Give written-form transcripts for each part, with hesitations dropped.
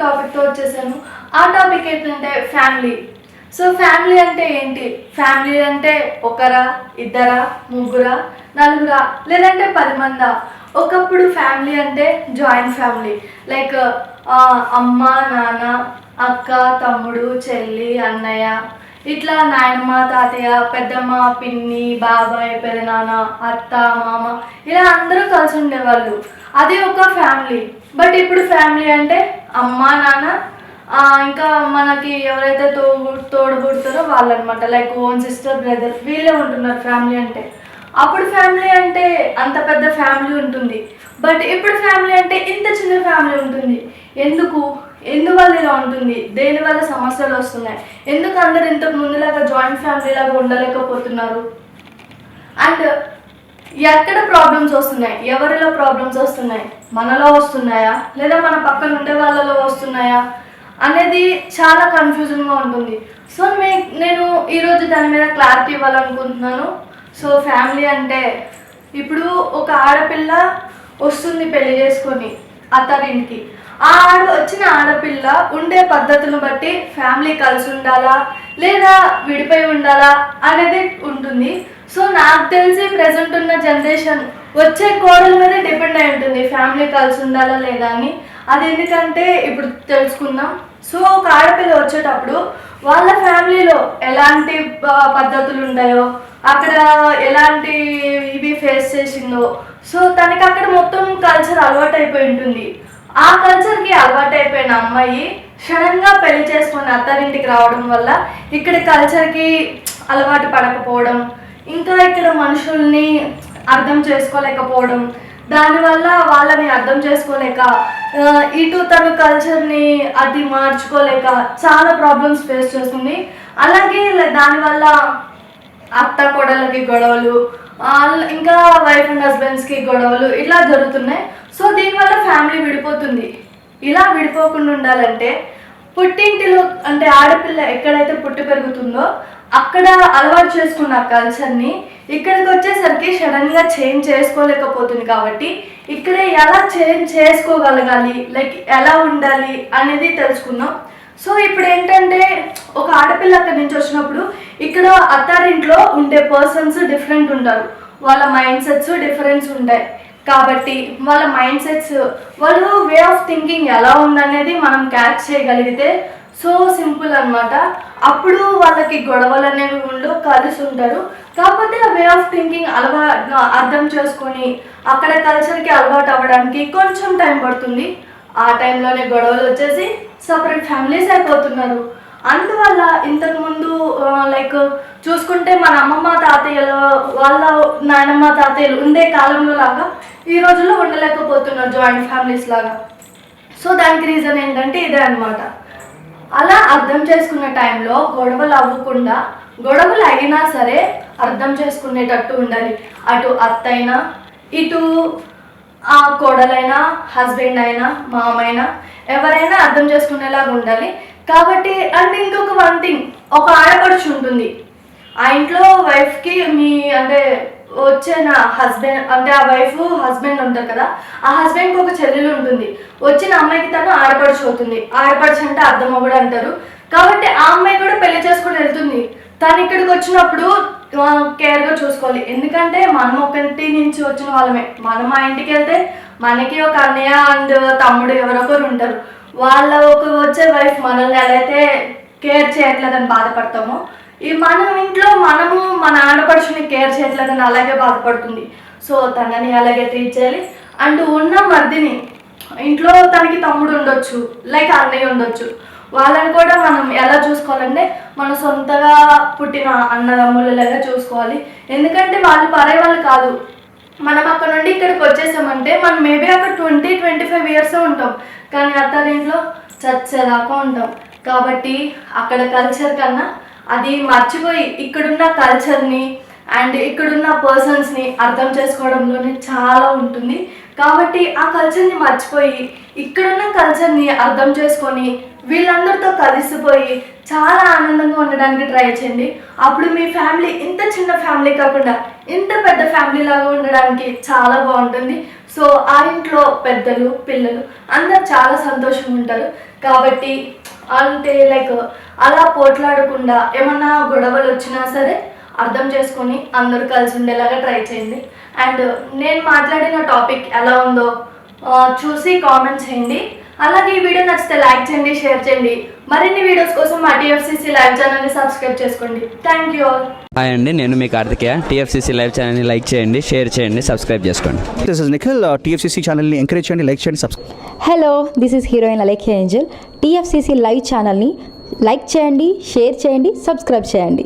టాపిక్తో వచ్చేసాను. ఆ టాపిక్ ఏంటంటే ఫ్యామిలీ. సో ఫ్యామిలీ అంటే ఏంటి? ఫ్యామిలీ అంటే ఒకరా, ఇద్దరా, ముగ్గురా, నలుగురా, లేదంటే 10 మందా? ఒకప్పుడు ఫ్యామిలీ అంటే జాయింట్ ఫ్యామిలీ, లైక్ అమ్మ, నాన్న, అక్క, తమ్ముడు, చెల్లి, అన్నయ్య, ఇట్లా నాయనమ్మ, తాతయ్య, పెద్దమ్మ, పిన్ని, బాబాయ్, పెదనాన్న, అత్త, మామ, ఇలా అందరూ కలిసి ఉండేవాళ్ళు. అది ఒక ఫ్యామిలీ. బట్ ఇప్పుడు ఫ్యామిలీ అంటే అమ్మ, నాన్న, ఇంకా మనకి ఎవరైతే తోడుబుడతారో వాళ్ళు అనమాట, లైక్ ఓన్ సిస్టర్, బ్రదర్, వీళ్ళే ఉంటున్నారు ఫ్యామిలీ అంటే. అప్పుడు ఫ్యామిలీ అంటే అంత పెద్ద ఫ్యామిలీ ఉంటుంది. బట్ ఇప్పుడు ఫ్యామిలీ అంటే ఇంత చిన్న ఫ్యామిలీ ఉంటుంది. ఎందువల్ల ఇలా ఉంటుంది? దేనివల్ల సమస్యలు వస్తున్నాయి? ఎందుకు అందరు ఇంతకు ముందులాగా జాయింట్ ఫ్యామిలీ లాగా ఉండలేకపోతున్నారు? అండ్ ఎక్కడ ప్రాబ్లమ్స్ వస్తున్నాయి? ఎవరిలో ప్రాబ్లమ్స్ వస్తున్నాయి? మనలో వస్తున్నాయా, లేదా మన పక్కన ఉండే వాళ్ళలో వస్తున్నాయా అనేది చాలా కన్ఫ్యూజన్గా ఉంటుంది. సో నేను ఈరోజు దాని మీద క్లారిటీ ఇవ్వాలనుకుంటున్నాను. సో ఫ్యామిలీ అంటే ఇప్పుడు ఒక ఆడపిల్ల వస్తుంది పెళ్లి చేసుకొని అత్తారింటికి. వచ్చిన ఆడపిల్ల ఉండే పద్ధతులను బట్టి ఫ్యామిలీ కలిసి ఉండాలా లేదా విడిపోయి ఉండాలా అనేది ఉంటుంది. సో నాకు తెలిసి ప్రజెంట్ ఉన్న జనరేషన్ వచ్చే కోడల మీద డిపెండ్ అయి ఉంటుంది ఫ్యామిలీ కలిసి ఉండాలా లేదా అని. అది ఎందుకంటే ఇప్పుడు తెలుసుకుందాం. సో ఒక ఆడపిల్ల వచ్చేటప్పుడు వాళ్ళ ఫ్యామిలీలో ఎలాంటి పద్ధతులు ఉంటాయో, అక్కడ ఎలాంటి ఇవి ఫేస్ చేసిందో, సో తనకి అక్కడ మొత్తం కల్చర్ అలవాటు అయిపోయి ఉంటుంది. ఆ కల్చర్కి అలవాటు అయిపోయిన అమ్మాయి సడన్గా పెళ్లి చేసుకొని అత్తారింటికి రావడం వల్ల ఇక్కడ కల్చర్కి అలవాటు పడకపోవడం, ఇంకా ఇక్కడ మనుషుల్ని అర్థం చేసుకోలేకపోవడం, దానివల్ల వాళ్ళని అర్థం చేసుకోలేక ఇటు తన కల్చర్ని అది మార్చుకోలేక చాలా ప్రాబ్లమ్స్ ఫేస్ చేస్తుంది. అలాగే దానివల్ల అత్త కోడళ్ళకి గొడవలు, ఇంకా వైఫ్ అండ్ హస్బెండ్స్కి గొడవలు ఇట్లా జరుగుతున్నాయి. సో దీనివల్ల ఫ్యామిలీ విడిపోతుంది. ఇలా విడిపోకుండా ఉండాలంటే పుట్టింటిలో అంటే ఆడపిల్ల ఎక్కడైతే పుట్టి పెరుగుతుందో అక్కడ అలవాటు చేసుకున్న కల్చర్ని ఇక్కడికి వచ్చేసరికి సడన్గా చేంజ్ చేసుకోలేకపోతుంది. కాబట్టి ఇక్కడ ఎలా చేంజ్ చేసుకోగలగాలి, లైక్ ఎలా ఉండాలి అనేది తెలుసుకుందాం. సో ఇప్పుడు ఏంటంటే ఒక ఆడపిల్ల అక్కడి నుంచి వచ్చినప్పుడు ఇక్కడ అత్తారింట్లో ఉండే పర్సన్స్ డిఫరెంట్ ఉంటారు, వాళ్ళ మైండ్ సెట్స్ డిఫరెన్స్ ఉంటాయి. కాబట్టి వాళ్ళ మైండ్ సెట్స్, వాళ్ళు వే ఆఫ్ థింకింగ్ ఎలా ఉందనేది మనం క్యాచ్ చేయగలిగితే సో సింపుల్ అనమాట. అప్పుడు వాళ్ళకి గొడవలు అనేవి కలిసి ఉంటారు. కాకపోతే ఆ వే ఆఫ్ థింకింగ్ అర్థం చేసుకొని అక్కడ కల్చర్కి అలవాటు అవ్వడానికి కొంచెం టైం పడుతుంది. ఆ టైంలోనే గొడవలు వచ్చేసి సపరేట్ ఫ్యామిలీస్ అయిపోతున్నారు. అందువల్ల ఇంతకుముందు లైక్ చూసుకుంటే మన అమ్మమ్మ తాతయ్యలు, వాళ్ళ నాయనమ్మ తాతయ్యలు ఉండే కాలంలో లాగా ఈ రోజుల్లో ఉండలేకపోతున్నారు జాయింట్ ఫ్యామిలీస్ లాగా. సో దానికి రీజన్ ఏంటంటే ఇదే అనమాట. అలా అర్థం చేసుకున్న టైంలో గొడవలు అవ్వకుండా, గొడవలు అయినా సరే అర్థం చేసుకునేటట్టు ఉండాలి. అటు అత్త అయినా, ఇటు కోడలైనా, హస్బెండ్ అయినా, మామైనా, ఎవరైనా అర్థం చేసుకునేలాగా ఉండాలి. కాబట్టి అండ్ ఇంకొక వన్ థింగ్, ఒక ఆడపడుచు ఉంటుంది ఆ ఇంట్లో. వైఫ్కి అంటే వచ్చిన హస్బెండ్ అంటే ఆ వైఫ్ హస్బెండ్ ఉంటారు కదా, ఆ హస్బెండ్కి ఒక చెల్లెలు ఉంటుంది. వచ్చిన అమ్మాయికి తను ఆడపడుచు అవుతుంది. ఆడపడుచు అంటే అర్థం కూడా అంటారు. కాబట్టి ఆ అమ్మాయి కూడా పెళ్లి చేసుకొని వెళ్తుంది. తను ఇక్కడికి వచ్చినప్పుడు కేర్గా చూసుకోవాలి. ఎందుకంటే మనం ఒకటి నుంచి వచ్చిన వాళ్ళమే. మనం ఆ ఇంటికి వెళ్తే మనకి ఒక అన్నయ్య అండ్ తమ్ముడు ఎవరొకరు ఉంటారు. వచ్చే వైఫ్ మనల్ని ఎలా అయితే కేర్ చేయట్లేదని బాధపడతామో, మన ఇంట్లో మనము మన ఆడపడుచుని కేర్ చేయట్లేదని అలాగే బాధపడుతుంది. సో తనని అలాగే ట్రీట్ చేయాలి. అండ్ ఉన్న మర్దిని, ఇంట్లో తనకి తమ్ముడు ఉండొచ్చు, లైక్ అన్నయ్య ఉండొచ్చు, వాళ్ళని కూడా మనం ఎలా చూసుకోవాలంటే మన సొంతగా పుట్టిన అన్నదమ్ములలాగా చూసుకోవాలి. ఎందుకంటే వాళ్ళు పరే వాళ్ళు కాదు. మనం అక్కడ నుండి ఇక్కడికి వచ్చేసామంటే మనం మేబీ అక్కడ 20-25 ఇయర్స్ ఉంటాం, కానీ అత్తారింట్లో చచ్చేదాకా ఉంటాం. కాబట్టి అక్కడ కల్చర్ కన్నా అది మర్చిపోయి ఇక్కడున్న కల్చర్ని అండ్ ఇక్కడున్న పర్సన్స్ని అర్థం చేసుకోవడంలోనే చాలా ఉంటుంది. కాబట్టి ఆ కల్చర్ని మర్చిపోయి ఇక్కడున్న కల్చర్ని అర్థం చేసుకొని వీళ్ళందరితో కలిసిపోయి చాలా ఆనందంగా ఉండడానికి ట్రై చేయండి. అప్పుడు మీ ఫ్యామిలీ ఇంత చిన్న ఫ్యామిలీ కాకుండా ఇంత పెద్ద ఫ్యామిలీ లాగా ఉండడానికి చాలా బాగుంటుంది. సో ఆ ఇంట్లో పెద్దలు, పిల్లలు అందరు చాలా సంతోషంగా ఉంటారు. కాబట్టి అంటే లైక్ అలా పోట్లాడకుండా ఏమన్నా గొడవలు వచ్చినా సరే అర్థం చేసుకొని అందరూ కలిసి ఉండేలాగా ట్రై చేయండి. అండ్ నేను మాట్లాడిన టాపిక్ ఎలా ఉందో చూసి కామెంట్ చేయండి. అలాగే ఈ వీడియో నచ్చితే లైక్ చేయండి, షేర్ చేయండి. మరిన్ని వీడియోస్ కోసం మా TFCC లైవ్ ఛానల్ని సబ్స్క్రైబ్ చేసుకోండి. Thank you all. హాయ్ అండి, నేను మీ కార్తికేయ. TFCC లైవ్ ఛానల్ని లైక్ చేయండి, షేర్ చేయండి, సబ్స్క్రైబ్ చేసుకోండి. This is Nikhil. TFCC ఛానల్ని ఎంకరేజ్ చేయండి, లైక్ చేయండి, subscribe. Hello, this is heroine Alekhya Angel. TFCC live ఛానల్ని లైక్ చేయండి, షేర్ చేయండి, సబ్స్క్రైబ్ చేయండి.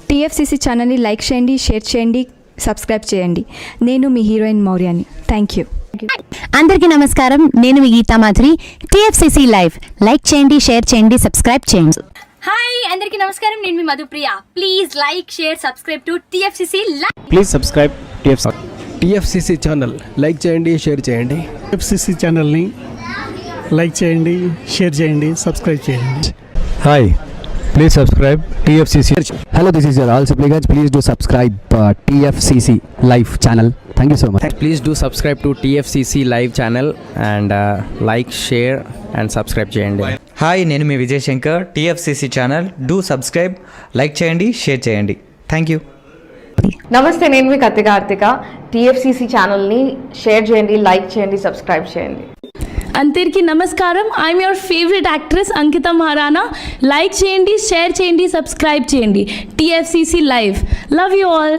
TFCC ఛానల్ని లైక్ చేయండి, షేర్ చేయండి, సబ్స్క్రైబ్ చేయండి. నేను మీ హీరోయిన్ మౌర్యాని. Thank you. అందరికీ నమస్కారం, నేను మీ Gita Madhuri. TFCC live like చేయండి, షేర్ చేయండి, సబ్స్క్రైబ్ చేయండి. హాయ్ అందరికీ నమస్కారం, నేను మీ Madhupriya. Please like share subscribe to TFCC live. Please subscribe TFCC channel like చేయండి, షేర్ చేయండి. TFCC ఛానల్ని లైక్ చేయండి, షేర్ చేయండి, సబ్స్క్రైబ్ చేయండి. Hi, please subscribe TFCC. Hello, this is your all supplicants. Please do subscribe TFCC live channel. Thank you so much. Please do subscribe to TFCC live channel and like, share and subscribe చేయండి. Hi, నేను మీ Vijay Shankar. TFCC channel do subscribe, like చేయండి, share చేయండి. Thank you. నమస్తే, నేను మీ Karthika. TFCC ఛానల్ని share చేయండి, లైక్ చేయండి, సబ్స్క్రైబ్ చేయండి. అందరికీ నమస్కారం, I'm your favourite actress Ankita Maharana. Like చేయండి, షేర్ చేయండి, సబ్స్క్రైబ్ చేయండి. TFCC live. Love you all.